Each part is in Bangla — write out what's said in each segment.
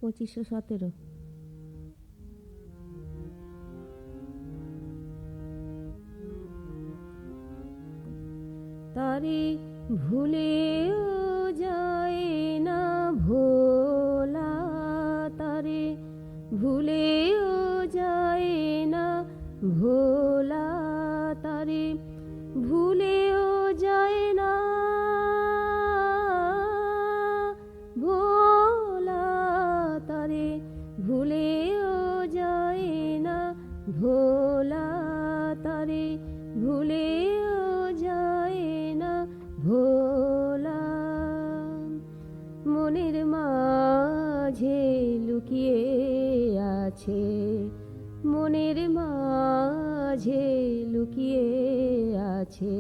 2517। তারে ভুলেও যায় না ভোলা, তারে ভুলেও যায় না ভোলা, তারে ভুলেও যায় না ভোলা, তারে ভুলেও যায় না ভোলা, তারে ভুলেও যায় না ভোলা। মনের মাঝে লুকিয়ে আছে, মনের মাঝে লুকিয়ে আছে,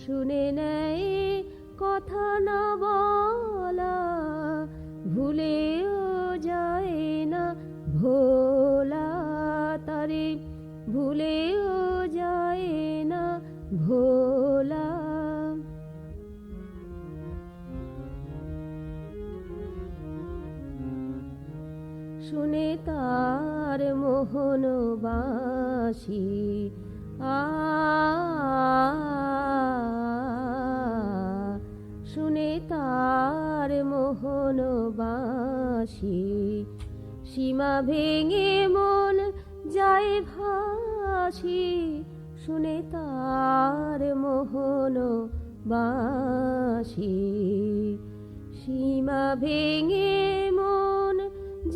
শুনে নেয় কথা না বলা, ভুলেও যায় না ভোলা, তারে ভুলেও যায় না ভোলা। শুনে তার মোহন বাঁশি শুনে তার মোহন বাঁশি, সীমা ভেঙে মন যায় ভাসি, শুনে তার মোহন বাঁশি, সীমা ভেঙে মন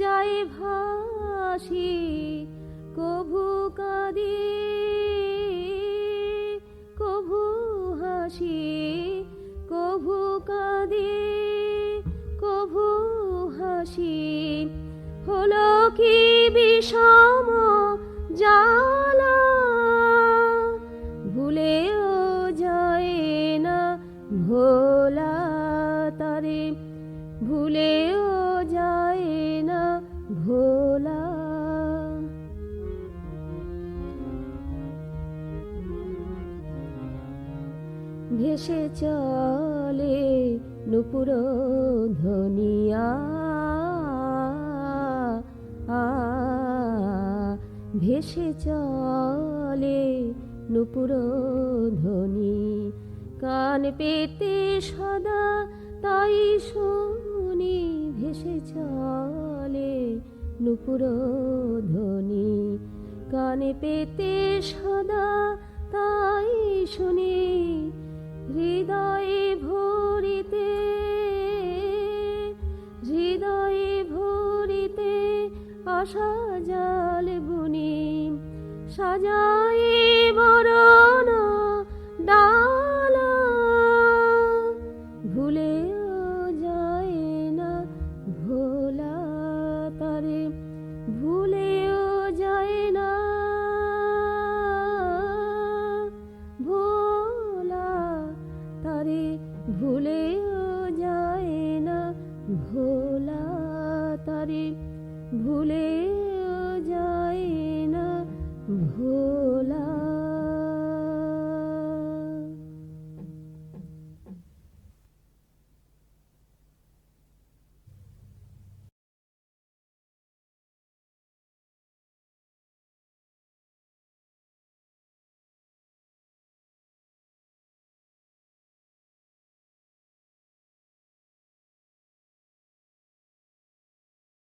যায় ভাসি, কভু কাঁদি কভু হাসি, কভু কাঁদি কভু হাসি, হলো কি বিষম জ্বালা, ভুলেও যায় না ভোলা, তারে ভুলেও যায় না ভোলা। ভেসে চলে নূপুর ধ্বনিয়া, ভেসে চলে নূপুর ধ্বনি, কান পেতে সদা তাই শুনি, ভেসে চলে নূপুর ধ্বনি, কানে পেতে সদা তাই শুনি,